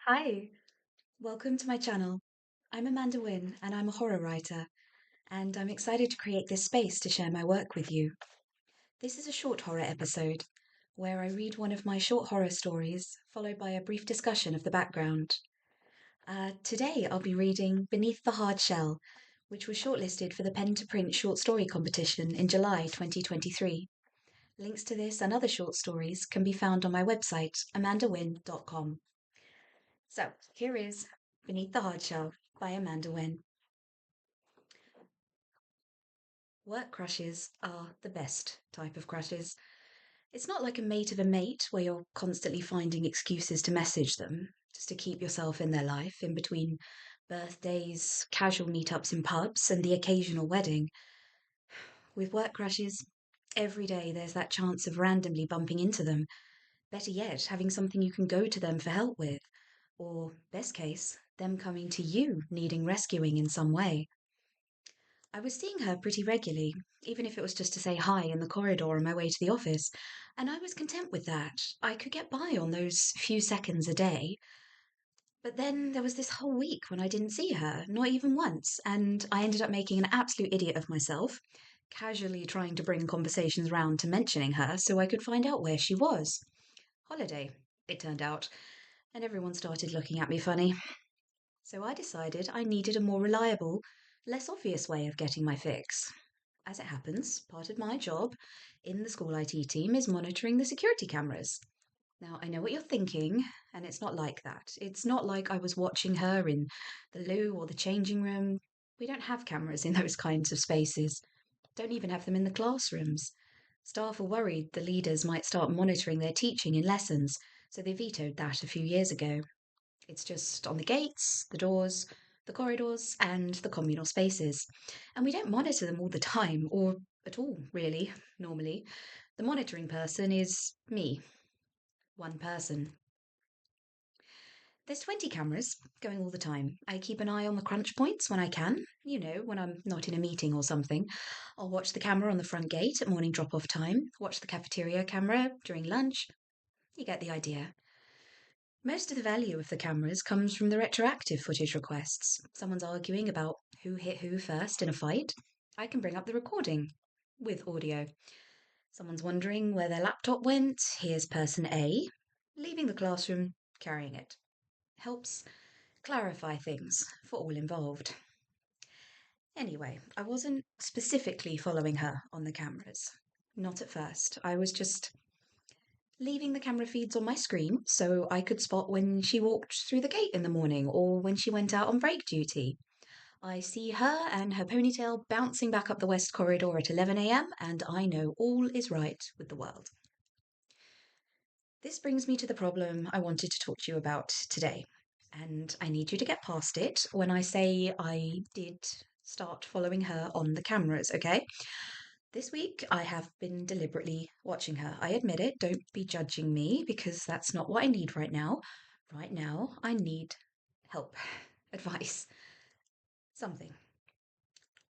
Hi, welcome to my channel. I'm Amanda Wynne and I'm a horror writer, and I'm excited to create this space to share my work with you. This is a short horror episode where I read one of my short horror stories, followed by a brief discussion of the background. Today I'll be reading Beneath the Hard Shell, which was shortlisted for the Pen to Print short story competition in July 2023. Links to this and other short stories can be found on my website, amandawynne.com. So, here is Beneath the Hard Shell by Amanda Wynne. Work crushes are the best type of crushes. It's not like a mate of a mate where you're constantly finding excuses to message them, just to keep yourself in their life in between birthdays, casual meetups in pubs, and the occasional wedding. With work crushes, every day there's that chance of randomly bumping into them. Better yet, having something you can go to them for help with. Or, best case, them coming to you needing rescuing in some way. I was seeing her pretty regularly, even if it was just to say hi in the corridor on my way to the office, and I was content with that. I could get by on those few seconds a day. But then there was this whole week when I didn't see her, not even once, and I ended up making an absolute idiot of myself, casually trying to bring conversations round to mentioning her so I could find out where she was. Holiday, it turned out, and everyone started looking at me funny. So I decided I needed a more reliable, less obvious way of getting my fix. As it happens, part of my job in the school IT team is monitoring the security cameras. Now, I know what you're thinking, and it's not like that. It's not like I was watching her in the loo or the changing room. We don't have cameras in those kinds of spaces. Don't even have them in the classrooms. Staff are worried the leaders might start monitoring their teaching in lessons, so they vetoed that a few years ago. It's just on the gates, the doors, the corridors, and the communal spaces. And we don't monitor them all the time, or at all, really, normally. The monitoring person is me, one person. There's 20 cameras going all the time. I keep an eye on the crunch points when I can, when I'm not in a meeting or something. I'll watch the camera on the front gate at morning drop off time, watch the cafeteria camera during lunch. You get the idea. Most of the value of the cameras comes from the retroactive footage requests. Someone's arguing about who hit who first in a fight. I can bring up the recording with audio. Someone's wondering where their laptop went. Here's person A, leaving the classroom, carrying it. Helps clarify things for all involved. Anyway, I wasn't specifically following her on the cameras. Not at first. I was just leaving the camera feeds on my screen so I could spot when she walked through the gate in the morning or when she went out on break duty. I see her and her ponytail bouncing back up the west corridor at 11 a.m., and I know all is right with the world. This brings me to the problem I wanted to talk to you about today, and I need you to get past it when I say I did start following her on the cameras, okay? This week, I have been deliberately watching her. I admit it, don't be judging me because that's not what I need right now. Right now, I need help, advice, something.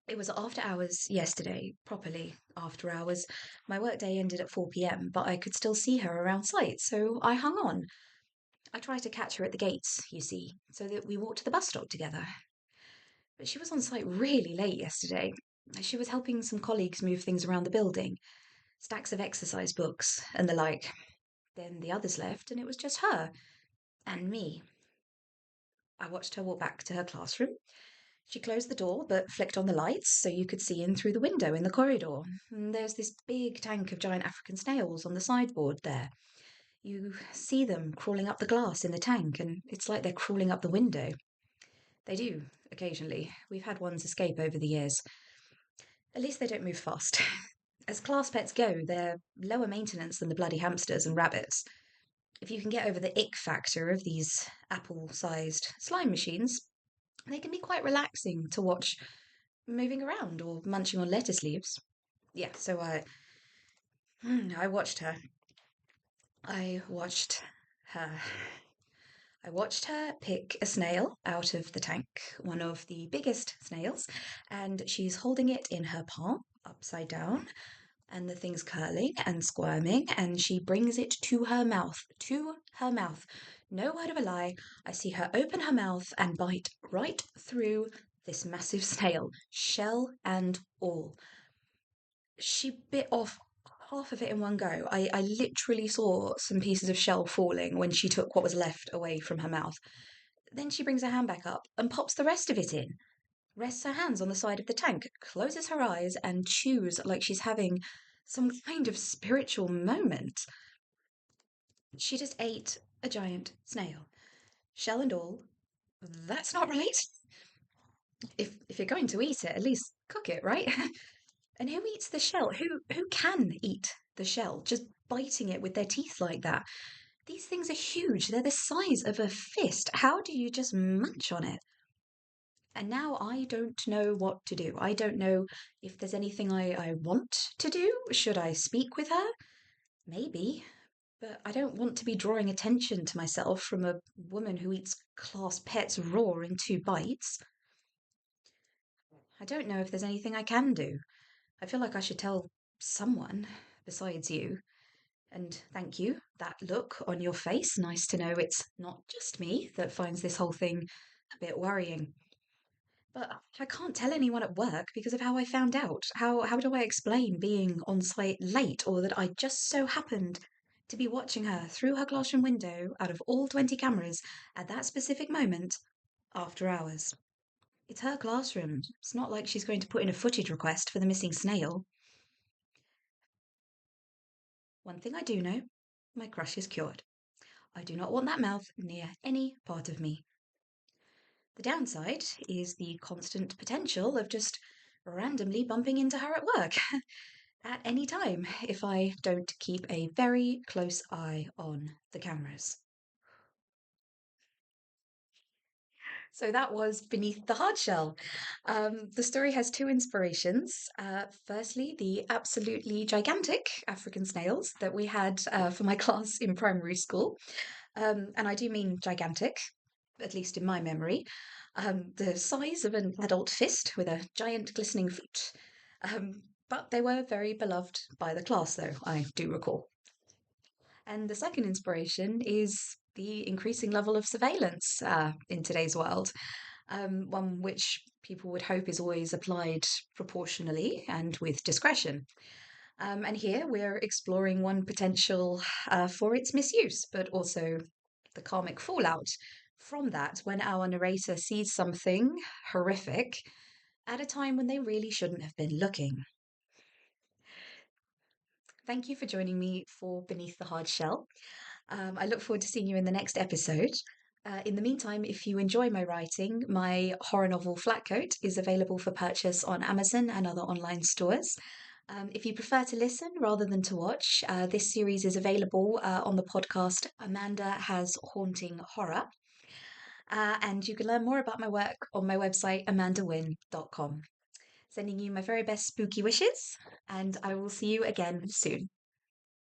It was after hours yesterday, properly after hours. My workday ended at 4 pm, but I could still see her around site, so I hung on. I tried to catch her at the gates, you see, so that we walked to the bus stop together. But she was on site really late yesterday. She was helping some colleagues move things around the building, stacks of exercise books and the like. Then the others left, and it was just her and me. I watched her walk back to her classroom. She closed the door but flicked on the lights so you could see in through the window in the corridor. And there's this big tank of giant African snails on the sideboard there. You see them crawling up the glass in the tank, and it's like they're crawling up the window. They do, occasionally. We've had ones escape over the years. At least they don't move fast. As class pets go, they're lower maintenance than the bloody hamsters and rabbits. If you can get over the ick factor of these apple-sized slime machines, they can be quite relaxing to watch moving around or munching on lettuce leaves. Yeah, so I watched her. I watched her. I watched her pick a snail out of the tank, one of the biggest snails, and she's holding it in her palm, upside down, and the thing's curling and squirming, and she brings it to her mouth. To her mouth. No word of a lie. I see her open her mouth and bite right through this massive snail, shell and all. She bit off half of it in one go. I literally saw some pieces of shell falling when she took what was left away from her mouth. Then she brings her hand back up and pops the rest of it in, rests her hands on the side of the tank, closes her eyes, and chews like she's having some kind of spiritual moment. She just ate a giant snail, shell and all. That's not right. If you're going to eat it, at least cook it, right? And who eats the shell? Who can eat the shell? Just biting it with their teeth like that. These things are huge. They're the size of a fist. How do you just munch on it? And now I don't know what to do. I don't know if there's anything I want to do. Should I speak with her? Maybe. But I don't want to be drawing attention to myself from a woman who eats class pets raw in 2 bites. I don't know if there's anything I can do. I feel like I should tell someone besides you. And thank you. That look on your face. Nice to know it's not just me that finds this whole thing a bit worrying. But I can't tell anyone at work because of how I found out. How do I explain being on site late or that I just so happened to be watching her through her classroom window out of all 20 cameras at that specific moment after hours? It's her classroom. It's not like she's going to put in a footage request for the missing snail. One thing I do know, my crush is cured. I do not want that mouth near any part of me. The downside is the constant potential of just randomly bumping into her at work at any time if I don't keep a very close eye on the cameras. So that was Beneath the Hardshell. The story has 2 inspirations. Firstly, the absolutely gigantic African snails that we had for my class in primary school. And I do mean gigantic, at least in my memory. The size of an adult fist with a giant glistening foot. But they were very beloved by the class, though, I do recall. And the second inspiration is the increasing level of surveillance in today's world, one which people would hope is always applied proportionally and with discretion. And here we're exploring one potential for its misuse, but also the karmic fallout from that when our narrator sees something horrific at a time when they really shouldn't have been looking. Thank you for joining me for Beneath the Hard Shell. I look forward to seeing you in the next episode. In the meantime, if you enjoy my writing, my horror novel Flatcoat is available for purchase on Amazon and other online stores. If you prefer to listen rather than to watch, this series is available on the podcast Amanda Has Haunting Horror. And you can learn more about my work on my website, amandawynne.com. Sending you my very best spooky wishes, and I will see you again soon.